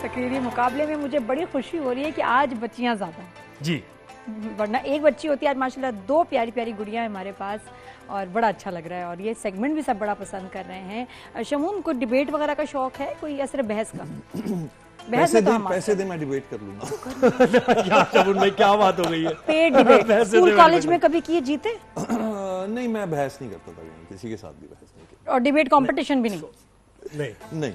تقریری مقابلے میں مجھے بڑی خوشی ہو رہی ہے کہ آج بچیاں زیادہ ہیں جی، ورنہ ایک بچی ہوتی ہے. آج ماشاءاللہ 2 پیاری پیاری گڑیاں ہیں ہمارے پاس اور بڑا اچھا لگ رہا ہے اور یہ سیگمنٹ بھی سب بڑا پسند کر رہے ہیں. شموم کو ڈیبیٹ وغیرہ کا شوق ہے کوئی اثر بحث کا؟ پیسے دے میں ڈیبیٹ کر لوں گا. شموم بھائی کیا بات ہو گئی ہے؟ پیڈ ڈیبیٹ اسکول کالج میں کبھی کیے جیتے؟ نہیں میں بحث نہیں کرتا تھا کسی کے ساتھ بھی بحث نہیں کرتا. اور ڈیبیٹ کمپٹیشن بھی نہیں؟ نہیں.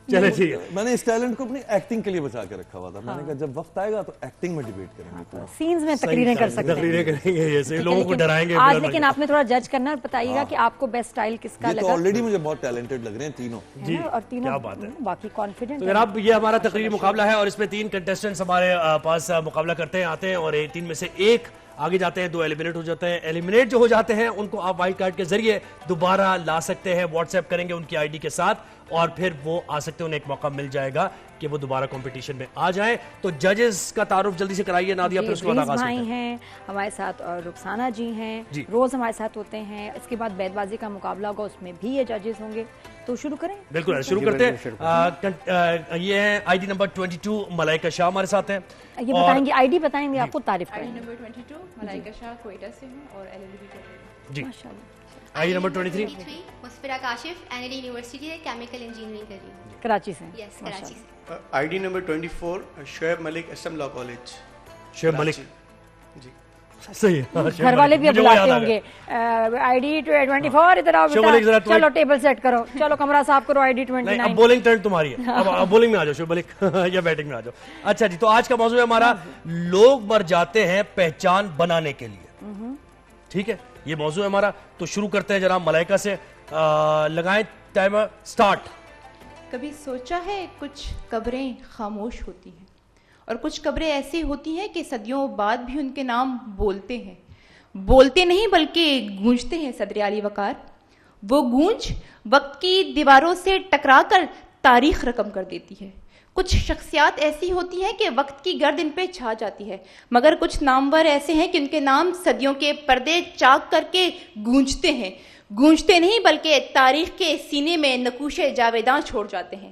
چلے ٹھیک ہے. میں نے اس ٹیلنٹ کو اپنی ایکٹنگ کے لیے بچا کے رکھا ہوا تھا. میں نے کہا جب وقت آئے گا تو ایکٹنگ میں ڈیبیٹ کریں گے. سینز میں تقریریں کر سکتے ہیں. تقریریں کریں گے ایسے لوگوں کو ڈرائیں گے. آج لیکن آپ نے تھوڑا جج کرنا اور بتائیے گا کہ آپ کو بیسٹ سٹائل کس کا یہ لگا. تو آلریڈی مجھے بہت ٹیلنٹڈ لگ رہے ہیں تینوں. جی اور تینوں کیا بات ہے. باقی کانفیڈنٹ. تو جناب یہ ہمارا تقریری مقابلہ ہے اور اس میں 3 کنٹیسٹنٹس ہمارے پاس مقابلہ کرتے ہیں آتے ہیں اور 3 میں سے 1 آگے جاتے ہیں, 2 ایلیمنیٹ ہو جاتے ہیں. ایلیمنیٹ جو ہو جاتے ہیں ان کو آپ وائلڈ کارڈ کے ذریعے دوبارہ لا سکتے ہیں, واٹس ایپ کریں گے ان کی آئی ڈی کے ساتھ اور پھر وہ آ سکتے ہیں, انہیں ایک موقع مل جائے گا کہ وہ دوبارہ کمپٹیشن میں آ جائیں. تو ججز کا تعارف جلدی سے کرائیے نادیہ, پھر اس کے بعد آغاز کرتے ہیں. ہیں ہمارے ساتھ اور رخسانہ جی ہیں, روز ہمارے ساتھ ہوتے ہیں. اس کے بعد بیت بازی کا مقابلہ ہوگا, اس میں بھی یہ ججز ہوں گے. تو شروع کریں. بالکل شروع کرتے ہیں. یہ ہے آئی ڈی نمبر 22 ملائکہ شاہ ہمارے ساتھ ہیں. یہ بتائیں گے آئی ڈی بتائیں گے آپ کو تعریف کریں گے. نمبر 22 ملائکہ شاہ کوئٹہ سے ہوں اور ایل ایل بی کر رہی ہوں. جی ماشاءاللہ. I D number 23 Musfira Kashif N L university سے کیمیکل انجینئرنگ کر رہی ہوں. کراچی سے. یس کراچی سے. I D number 24 Shoaib Malik S M law college. Shoaib Malik ji صحیح ہے. گھر والے بھی بلاتے ہوں گے. آئی ڈی 24 ادھر آؤ بیٹا, چلو ٹیبل سیٹ کرو, چلو کمرہ صاف کرو. I D 29. اب بولنگ ٹرن تمہاری ہے, اب بولنگ میں آ جاؤ شعیب ملک یا بیٹنگ میں آ جاؤ. اچھا جی, تو آج کا موضوع ہے ہمارا لوگ مر جاتے ہیں پہچان بنانے کے لیے. ٹھیک ہے, یہ موضوع ہے ہمارا. تو شروع کرتے ہیں جناب ملائکہ سے, لگائیں ٹائمر سٹارٹ. کبھی سوچا ہے کچھ قبریں خاموش ہوتی ہیں اور کچھ قبریں ایسی ہوتی ہیں کہ صدیوں بعد بھی ان کے نام بولتے ہیں. بولتے نہیں بلکہ گونجتے ہیں. صدر علی وقار, وہ گونج وقت کی دیواروں سے ٹکرا کر تاریخ رقم کر دیتی ہے. کچھ شخصیات ایسی ہوتی ہیں کہ وقت کی گرد ان پہ چھا جاتی ہے, مگر کچھ نامور ایسے ہیں کہ ان کے نام صدیوں کے پردے چاک کر کے گونجتے ہیں. گونجتے نہیں بلکہ تاریخ کے سینے میں نقوش جاویداں چھوڑ جاتے ہیں.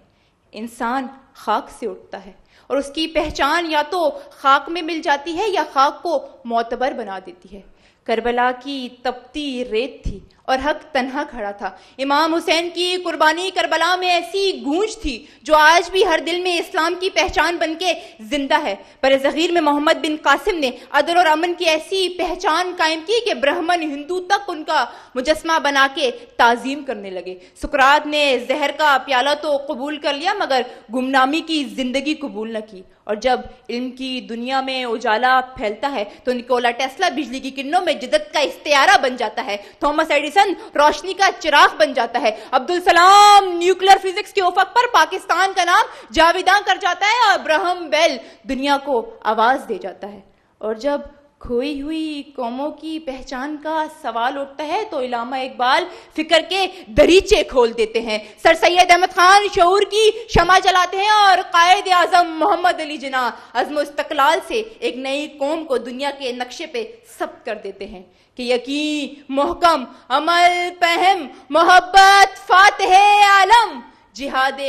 انسان خاک سے اٹھتا ہے اور اس کی پہچان یا تو خاک میں مل جاتی ہے یا خاک کو معتبر بنا دیتی ہے. کربلا کی تپتی ریت تھی اور حق تنہا کھڑا تھا. امام حسین کی قربانی کربلا میں ایسی گونج تھی جو آج بھی ہر دل میں اسلام کی پہچان بن کے زندہ ہے. برصغیر میں محمد بن قاسم نے عدل اور امن کی ایسی پہچان قائم کی کہ برہمن ہندو تک ان کا مجسمہ بنا کے تعظیم کرنے لگے. سقراط نے زہر کا پیالہ تو قبول کر لیا مگر گمنامی کی زندگی قبول نہ کی. اور جب علم کی دنیا میں اجالا پھیلتا ہے تو نکولا ٹیسلا بجلی کی کرنوں میں جدت کا استعارہ بن جاتا ہے. تھامس ایڈیسن روشنی کا چراغ بن جاتا ہے. عبدالسلام نیوکلیر فزکس کے افق پر پاکستان کا نام جاویداں کر جاتا ہے اور ابراہم بیل دنیا کو آواز دے جاتا ہے. اور جب کھوئی ہوئی قوموں کی پہچان کا سوال اٹھتا ہے تو علامہ اقبال فکر کے دریچے کھول دیتے ہیں. سر سید احمد خان شعور کی شمع جلاتے ہیں اور قائد اعظم محمد علی جناح عزم و استقلال سے ایک نئی قوم کو دنیا کے نقشے پہ ثبت کر دیتے ہیں کہ یقین محکم عمل پہم محبت فاتح عالم جہاد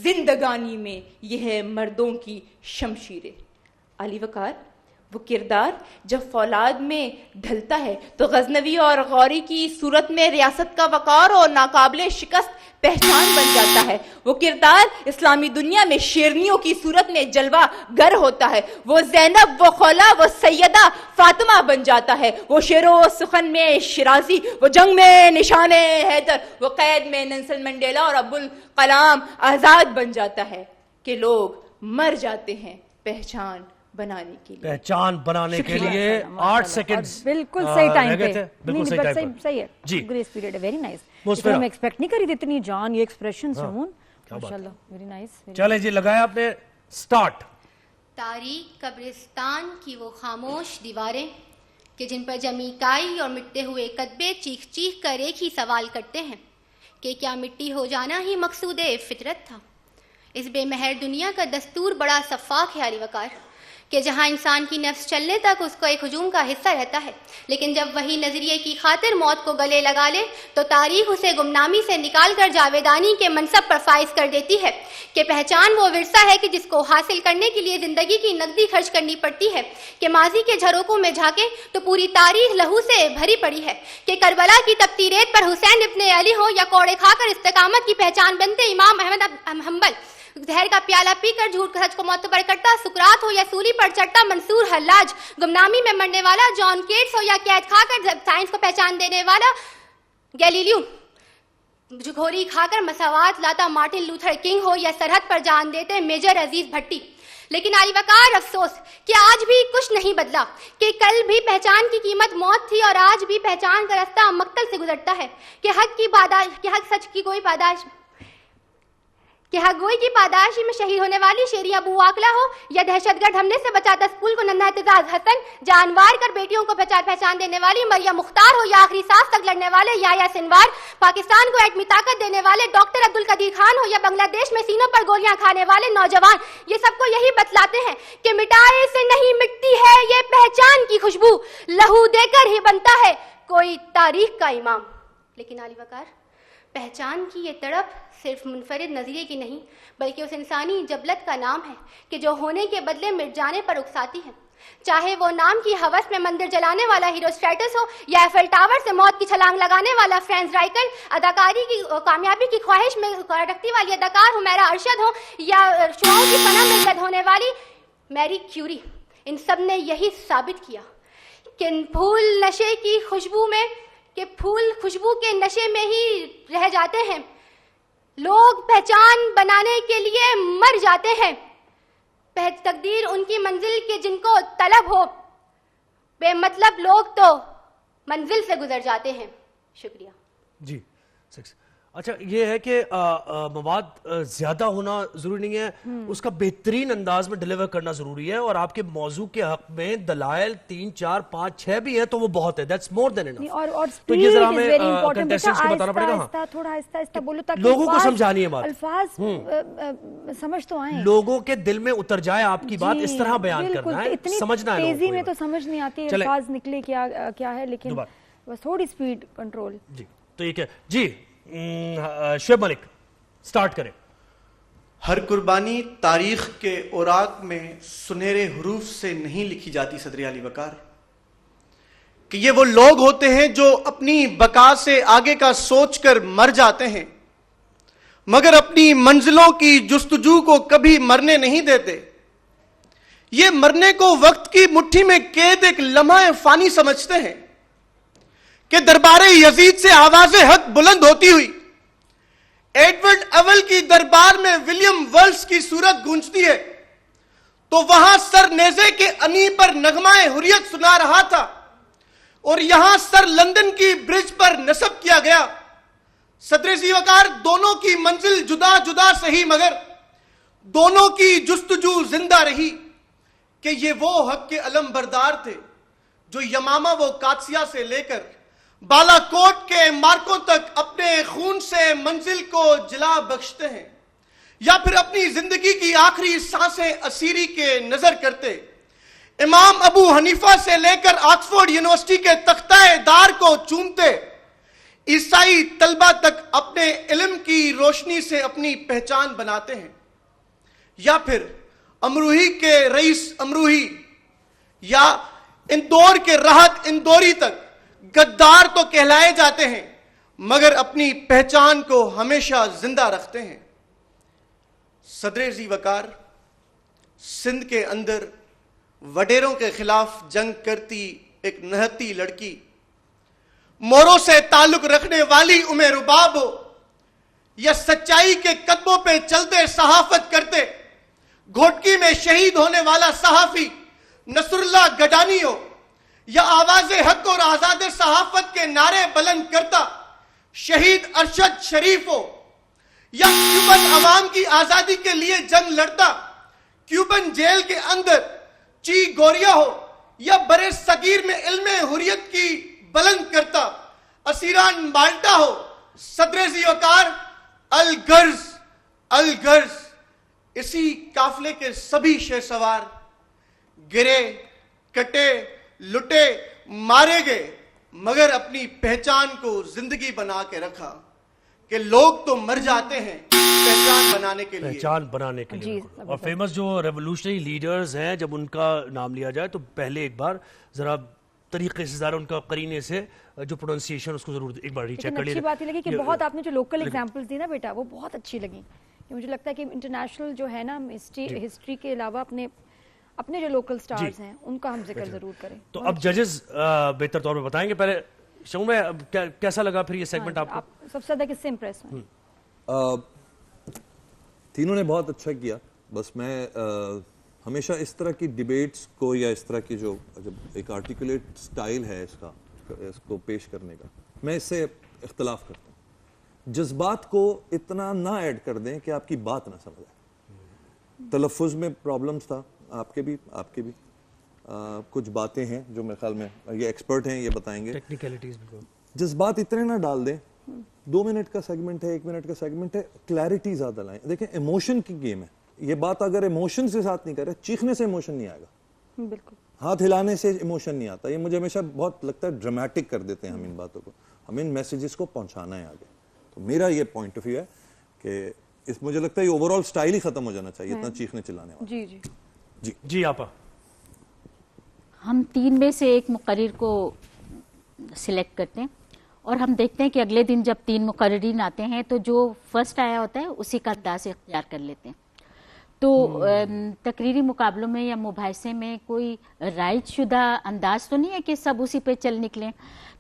زندگانی میں یہ ہے مردوں کی شمشیریں. علی وقار, وہ کردار جب فولاد میں ڈھلتا ہے تو غزنوی اور غوری کی صورت میں ریاست کا وقار اور ناقابل شکست پہچان بن جاتا ہے. وہ کردار اسلامی دنیا میں شیرنیوں کی صورت میں جلوہ گر ہوتا ہے. وہ زینب, وہ خولا, وہ سیدہ فاطمہ بن جاتا ہے. وہ شعر و سخن میں شیرازی, وہ جنگ میں نشان حیدر, وہ قید میں نیلسن منڈیلا اور ابوالکلام آزاد بن جاتا ہے. کہ لوگ مر جاتے ہیں پہچان بنانے کے لیے. پہچان بنانے کے لیے 8 سیکنڈ بالکل صحیح ٹائم پہ. بالکل صحیح ٹائم پر. صحیح ہے جی گریس پیریڈ ہے. Very nice. مسفرہ, میں ایکسپیکٹ نہیں کری تھی اتنی جان, یہ ایکسپریشن سمون ماشاءاللہ. Very nice. چلیں جی لگایا آپ نے سٹارٹ. تاریخ قبرستان کی وہ خاموش دیواریں کہ جن پر جمی کائی اور مٹتے ہوئے کتبے چیخ چیخ کر ایک ہی سوال کرتے ہیں کہ کیا مٹی ہو جانا ہی مقصود فطرت تھا. اس بے مہر دنیا کا دستور بڑا شفاف ہے علی وقار کہ جہاں انسان کی نفس چلنے تک اس کو ایک ہجوم کا حصہ رہتا ہے، لیکن جب وہی نظریے کی خاطر موت کو گلے لگا لے تو تاریخ اسے گمنامی سے نکال کر جاویدانی کے منصب پر فائز کر دیتی ہے کہ پہچان وہ ورثہ ہے کہ جس کو حاصل کرنے کے لیے زندگی کی نقدی خرچ کرنی پڑتی ہے، کہ ماضی کے جھروکوں میں جھانکے تو پوری تاریخ لہو سے بھری پڑی ہے، کہ کربلا کی تپتی ریت پر حسین ابن علی ہو یا کوڑے کھا کر استقامت کی پہچان بنتے امام احمد حنبل، زہر کا پیالہ پی کر جھوٹ سچ کو معتبر کرتا سقراط ہو یا سولی پر چڑھتا منصور حلاج، گمنامی میں مرنے والا جان کیٹس ہو یا قید کھا کر سائنس کو پہچان دینے والا گیلیلیو، گھوری کھا کر مساوات لاتا مارٹن لوتھر کنگ ہو یا سرحد پر جان دیتے میجر عزیز بھٹی۔ لیکن علی وقار افسوس کہ آج بھی کچھ نہیں بدلا، کہ کل بھی پہچان کی قیمت موت تھی اور آج بھی پہچان کا راستہ مقتل سے گزرتا ہے، کہ حق سچ کی کوئی پاداش، کہ حق گوئی کی پاداشی میں شہید ہونے والی شیری ابو واقلہ ہو یا دہشت گرد حملے سے بچاتا اسکول کو ننھا اعتزاز حسن، جانوار کر بیٹیوں کو پہچان دینے والی مریم مختار ہو یا آخری سانس تک لڑنے والے یحییٰ سنوار، پاکستان کو ایٹمی طاقت دینے والے ڈاکٹر عبدالقدیر خان ہو یا بنگلہ دیش میں سینوں پر گولیاں کھانے والے نوجوان، یہ سب کو یہی بتلاتے ہیں کہ مٹائے سے نہیں مٹتی ہے یہ پہچان کی خوشبو، لہو دے کر ہی بنتا ہے کوئی تاریخ کا امام۔ لیکن علی وقار، پہچان کی یہ تڑپ صرف منفرد نظریے کی نہیں بلکہ اس انسانی جبلت کا نام ہے کہ جو ہونے کے بدلے مٹ جانے پر اکساتی ہے، چاہے وہ نام کی ہوس میں مندر جلانے والا ہیروسٹریٹس ہو یا ایفل ٹاور سے موت کی چھلانگ لگانے والا فرینز رائکر، اداکاری کی کامیابی کی خواہش میں رکھتی والی اداکار حمیرہ ارشد ہو یا شعاؤں کی پناہ میں قید ہونے والی میری کیوری، ان سب نے یہی ثابت کیا کہ پھول نشے کی خوشبو میں، کہ پھول خوشبو کے نشے میں ہی رہ جاتے ہیں، لوگ پہچان بنانے کے لیے مر جاتے ہیں، تقدیر ان کی منزل کے جن کو طلب ہو، بے مطلب لوگ تو منزل سے گزر جاتے ہیں۔ شکریہ جی۔ اچھا، یہ ہے کہ مواد زیادہ ہونا ضروری نہیں ہے، اس کا بہترین انداز میں ڈیلیور کرنا ضروری ہے، اور آپ کے موضوع کے حق میں دلائل 3 4 5 6 بھی ہیں تو وہ بہت ہے، that's more than enough۔ اور تو یہ ذرا ہمیں کنٹیسٹنٹس کو بتانا پڑے گا، تھوڑا آہستہ بولو تاکہ لوگوں کو سمجھانی ہے بات، الفاظ سمجھ تو آئیں، لوگوں کے دل میں اتر جائے آپ کی بات، اس طرح بیان کرنا ہے، سمجھنا ہے، تیزی میں تو سمجھ نہیں آتی الفاظ نکلے کیا ہے، لیکن بس تھوڑی سپیڈ کنٹرول۔ جی تو یہ کیا جی شعیب ملک سٹارٹ کریں۔ ہر قربانی تاریخ کے اوراق میں سنہرے حروف سے نہیں لکھی جاتی صدر علی وقار، کہ یہ وہ لوگ ہوتے ہیں جو اپنی بقا سے آگے کا سوچ کر مر جاتے ہیں مگر اپنی منزلوں کی جستجو کو کبھی مرنے نہیں دیتے، یہ مرنے کو وقت کی مٹھی میں قید ایک لمحہ فانی سمجھتے ہیں، کہ دربار یزید سے آواز حق بلند ہوتی ہوئی ایڈورڈ اول کی دربار میں ولیم ورلز کی صورت گونجتی ہے تو وہاں سر نیزے کے انی پر نغمہ حریت سنا رہا تھا، اور یہاں سر لندن کی برج پر نصب کیا گیا۔ صدر ذی وقار، دونوں کی منزل جدا جدا سہی مگر دونوں کی جستجو زندہ رہی، کہ یہ وہ حق کے علم بردار تھے جو یمامہ و قادسیہ سے لے کر بالا کوٹ کے مارکوں تک اپنے خون سے منزل کو جلا بخشتے ہیں، یا پھر اپنی زندگی کی آخری سانسیں اسیری کے نظر کرتے، امام ابو حنیفہ سے لے کر آکسفورڈ یونیورسٹی کے تختہ دار کو چومتے، عیسائی طلبہ تک اپنے علم کی روشنی سے اپنی پہچان بناتے ہیں، یا پھر امروہی کے رئیس امروہی یا اندور کے راحت اندوری تک غدار تو کہلائے جاتے ہیں مگر اپنی پہچان کو ہمیشہ زندہ رکھتے ہیں۔ صدر ذی وقار سندھ کے اندر وڈیروں کے خلاف جنگ کرتی ایک نہتی لڑکی، موروں سے تعلق رکھنے والی رباب ہو یا سچائی کے قدموں پہ چلتے صحافت کرتے گھوٹکی میں شہید ہونے والا صحافی نصر اللہ گڈانی ہو یا آواز حق اور آزاد صحافت کے نعرے بلند کرتا شہید ارشد شریف ہو، یا کیوبن عوام کی آزادی کے لیے جنگ لڑتا کیوبن جیل کے اندر چی گوریا ہو، یا برے صغیر میں علم حریت کی بلند کرتا اسیران مالٹا ہو، صدر ذی وقار الغرض اسی قافلے کے سبھی شہ سوار گرے, کٹے, لٹے, مارے گئے, مگر اپنی پہچان کو زندگی بنا کے رکھا کہ لوگ تو مر جاتے ہیں پہچان بنانے کے لیے. پہچان بنانے کے لیے. اور فیمس جو ریولوشنری لیڈرز ہیں, جب ان کا نام لیا جائے تو پہلے ایک بار ذرا طریقے سے, ذرا ان کا قرینے سے جو پروننسیشن اس کو ضرور ایک بار ری چیک کر لیں. اچھی بات یہ لگی کہ بہت آپ نے جو لوکل ایگزامپلز دی نا بیٹا, وہ بہت اچھی لگیں. مجھے لگتا ہے کہ انٹرنیشنل جو ہے نا ہسٹری کے علاوہ اپنے جو لوکل سٹارز ہیں ان کا ہم ذکر ضرور کریں. تو اب ججز بہتر طور پہ بتائیں گے. پہلے شمون میں کیسا لگا پھر یہ سیگمنٹ آپ کو؟ سب سے زیادہ کس سے امپریس ہوئے؟ تینوں نے بہت اچھا کیا. بس میں ہمیشہ اس طرح کی ڈیبیٹس کو, یا اس طرح کی جو جب ایک آرٹیکولیٹ سٹائل ہے اس کو پیش کرنے کا, میں اس سے اختلاف کرتا ہوں. جذبات کو اتنا نہ ایڈ کر دیں کہ آپ کی بات نہ سمجھ آئے. تلفظ میں پرابلمز تھا, آپ کے بھی کچھ باتیں ہیں جو میرے خیال میں یہ ایکسپرٹ ہیں, یہ بتائیں گے. ٹیکنیکلٹیز بالکل. جذبات اتنے نہ ڈال دیں. 2 منٹ کا سیگمنٹ ہے, 1 منٹ کا سیگمنٹ ہے, کلیئرٹی زیادہ لائیں. دیکھیں ایموشن کی گیم ہے. یہ بات اگر ایموشن سے ساتھ نہیں کرے, چیخنے سے ایموشن نہیں آئے گا, بالکل ہاتھ ہلانے سے ایموشن نہیں آتا. یہ مجھے ہمیشہ بہت لگتا ہے ڈرامیٹک کر دیتے ہیں ہم ان باتوں کو. ہمیں ان میسیجز کو پہنچانا ہے آگے. تو میرا یہ پوائنٹ آف ویو ہے کہ مجھے لگتا ہے یہ اوور آل سٹائل ہی ختم ہو جانا چاہیے, اتنا چیخنے چلانے والا. جی جی جی آپا. ہم 3 میں سے ایک مقرر کو سلیکٹ کرتے ہیں اور ہم دیکھتے ہیں کہ اگلے دن جب 3 مقررین آتے ہیں تو جو فرسٹ آیا ہوتا ہے اسی کا انداز اختیار کر لیتے ہیں. تو تقریری مقابلوں میں یا مباحثے میں کوئی رائج شدہ انداز تو نہیں ہے کہ سب اسی پہ چل نکلیں.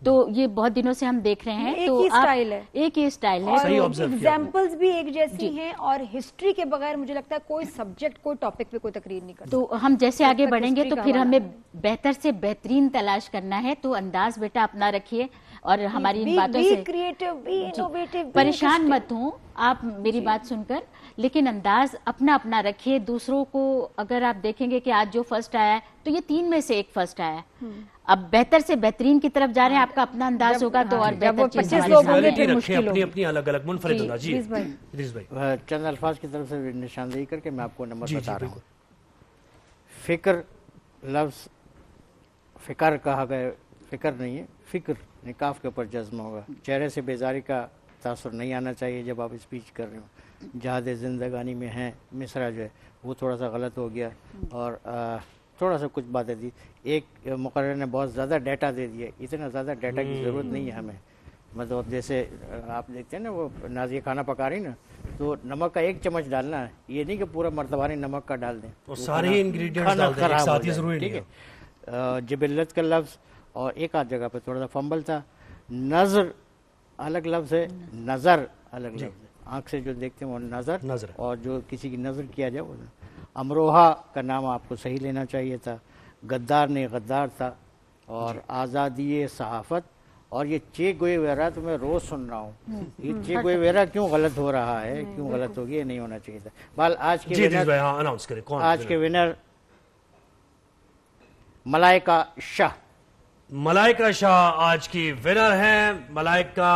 تو یہ بہت دنوں سے ہم دیکھ رہے ہیں. ایک ہی سٹائل ہے, ایک ہی سٹائل ہے. ایگزامپلز بھی ایک جیسی ہیں, اور ہسٹری کے بغیر مجھے لگتا ہے کوئی سبجیکٹ, کوئی ٹاپک پہ کوئی تقریر نہیں کرتا. تو ہم جیسے آگے بڑھیں گے تو پھر ہمیں بہتر سے بہترین تلاش کرنا ہے. تو انداز بیٹا اپنا رکھیے اور ہماری ان باتوں سے پریشان مت ہوں آپ میری بات سن کر, لیکن انداز اپنا اپنا رکھیے. دوسروں کو اگر آپ دیکھیں گے کہ آج جو فرسٹ آیا ہے تو یہ 3 میں سے ایک فرسٹ آیا ہے. اب بہتر سے بہترین کی طرف جا رہے ہیں, آپ کا اپنا انداز ہوگا تو اور بہتر چیز اپنی الگ الگ منفرد انداز. جی ادریس بھائی, چند الفاظ کی طرف سے نشاندہی کر کے میں آپ کو نمبر بتا رہا ہوں. فکر لفظ فکر کہا گیا, فکر نہیں ہے, فکر نکاف کے اوپر جزم ہوگا. چہرے سے بیزاری کا تاثر نہیں آنا چاہیے جب آپ اسپیچ کر رہے ہوں. جہاد زندگانی میں ہیں مصرع جو ہے وہ تھوڑا سا غلط ہو گیا, اور تھوڑا سا کچھ باتیں دی. ایک مقرر نے بہت زیادہ ڈیٹا دے دیا. اتنا زیادہ ڈیٹا کی ضرورت نہیں ہے ہمیں. مطلب جیسے آپ دیکھتے ہیں نا وہ نازیہ کھانا پکا رہی نا, تو نمک کا 1 چمچ ڈالنا ہے, یہ نہیں کہ پورا مرتبہ نمک کا ڈال دیں, سارے انگریڈینٹس ڈال دیں ایک ساتھ, یہ ضروری نہیں ہے. جبلت کا لفظ اور ایک آدھ جگہ پہ تھوڑا سا فمبل تھا. نظر الگ لفظ ہے, نظر الگ لفظ ہے. آنکھ سے جو دیکھتے ہیں وہ نظر, اور جو کسی کی نظر کیا جائے وہ. امروہا کا نام آپ کو صحیح لینا چاہیے تھا. غدار نے غدار تھا. اور آزادی صحافت, اور یہ چے گویویرا تو میں روز سن رہا ہوں, یہ چے گویویرا کیوں غلط ہو رہا ہے, کیوں غلط ہو گیا, یہ نہیں ہونا چاہیے تھا. بال آج کے ونر ملائکہ شاہ. ملائکہ شاہ آج کی ونر ہیں. ملائکہ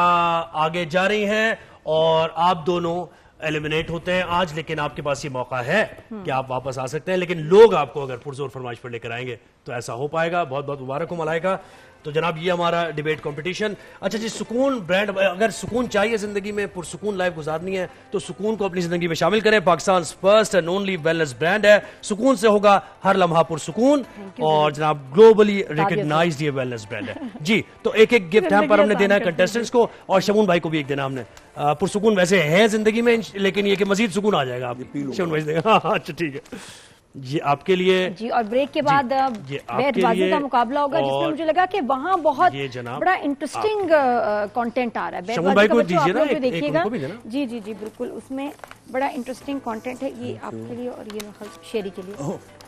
آگے جا رہی ہیں اور آپ دونوں ایلیمنیٹ ہوتے ہیں آج, لیکن آپ کے پاس یہ موقع ہے کہ آپ واپس آ سکتے ہیں. لیکن لوگ آپ کو اگر پرزور فرمائش پر لے کر آئیں گے تو ایسا ہو پائے گا. بہت بہت مبارک ہو ملائکہ. تو جناب یہ ہمارا ڈیبیٹ کمپٹیشن. اچھا جی, سکون برانڈ, اگر سکون چاہیے زندگی میں, پرسکون لائف گزارنی ہے تو سکون کو اپنی زندگی میں شامل کریں. Pakistan first and only wellness brand ہے. سکون سے ہوگا ہر لمحہ پرسکون, اور جناب گلوبلی ریکگنائزڈ یہ ویلنس برانڈ ہے. جی تو ایک ایک گفٹ ہم پر ہم نے دینا ہے کنٹیسٹنٹس کو, اور شمون بھائی کو بھی ایک دینا ہم نے. پرسکون ویسے ہے زندگی میں, لیکن یہ کہ مزید سکون آ جائے گا. آپ شمون بھائی دیں گے. ہاں اچھا ٹھیک ہے جی, آپ کے لیے. جی, اور بریک کے بعد بیت بازی کا مقابلہ ہوگا, جس میں مجھے لگا کہ وہاں بہت بڑا انٹرسٹنگ کانٹینٹ آ رہا ہے. شمون بھائی کو دیجیے نا, دیکھیے گا. جی جی جی بالکل, اس میں بڑا انٹرسٹنگ کانٹینٹ ہے. یہ آپ کے لیے اور یہ شیری کے لیے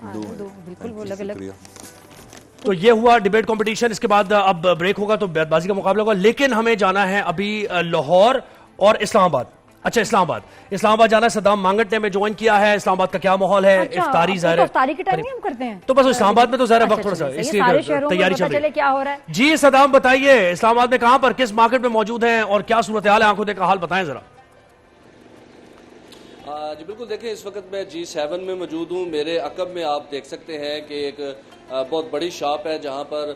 بالکل وہ الگ الگ. تو یہ ہوا ڈیبیٹ کمپٹیشن. اس کے بعد اب بریک ہوگا تو بیت بازی کا مقابلہ ہوگا, لیکن ہمیں جانا ہے ابھی لاہور اور اسلام آباد. اچھا اسلام آباد جانا ہے. صدام مانگٹ نے ہمیں جوائن کیا ہے. اسلام آباد کا کیا ماحول ہے؟ افطاری ظاہر ہے, افطاری کے ٹائم ہم کرتے ہیں تو بس اسلام آباد میں تو ظاہر وقت تھوڑا سا, اس لیے تیاری چل رہی ہے. کیا ہو رہا ہے جی صدام بتائیے, اسلام آباد میں کہاں پر کس مارکیٹ میں موجود ہیں اور کیا صورتحال ہے, آنکھوں دیکھا حال بتائیں ذرا. جی بالکل، دیکھیں اس وقت میں G7 میں موجود ہوں. میرے عقب میں آپ دیکھ سکتے ہیں کہ ایک بہت بڑی شاپ ہے جہاں پر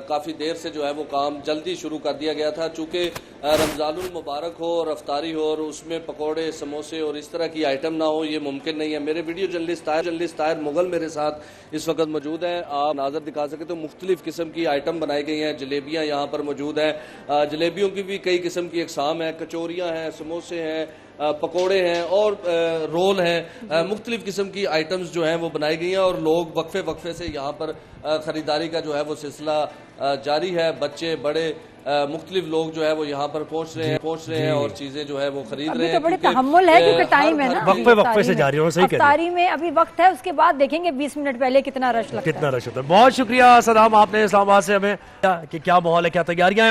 کافی دیر سے جو ہے وہ کام جلدی شروع کر دیا گیا تھا. چونکہ رمضان المبارک ہو اور افطاری ہو اور اس میں پکوڑے، سموسے اور اس طرح کی آئٹم نہ ہو، یہ ممکن نہیں ہے. میرے ویڈیو جرنلسٹ طاہر مغل میرے ساتھ اس وقت موجود ہیں. آپ ناظر دکھا سکتے تو مختلف قسم کی آئٹم بنائی گئی ہیں. جلیبیاں یہاں پر موجود ہیں. جلیبیوں کی بھی کئی قسم کی اقسام ہیں. کچوریاں ہیں، سموسے ہیں، پکوڑے ہیں اور رول ہیں. مختلف قسم کی آئٹمز جو ہیں وہ بنائی گئی ہیں اور لوگ وقفے سے یہاں پر خریداری کا جو ہے وہ سلسلہ جاری ہے. بچے، بڑے، مختلف لوگ جو ہے وہ یہاں پر پہنچ رہے ہیں اور چیزیں جو ہے وہ خرید رہے ہیں. تو بڑے تحمل ہے کیونکہ ٹائم ہے نا، وقفے سے جاری ہو. صحیح کہہ رہے ہیں. افطاری میں ابھی وقت ہے، اس کے بعد دیکھیں گے 20 منٹ پہلے کتنا رش لگتا ہے. کتنا رش ہوتا ہے. بہت شکریہ صدام، آپ نے اسلام آباد سے ہمیں کہ کیا ماحول ہے، کیا تیاریاں ہیں.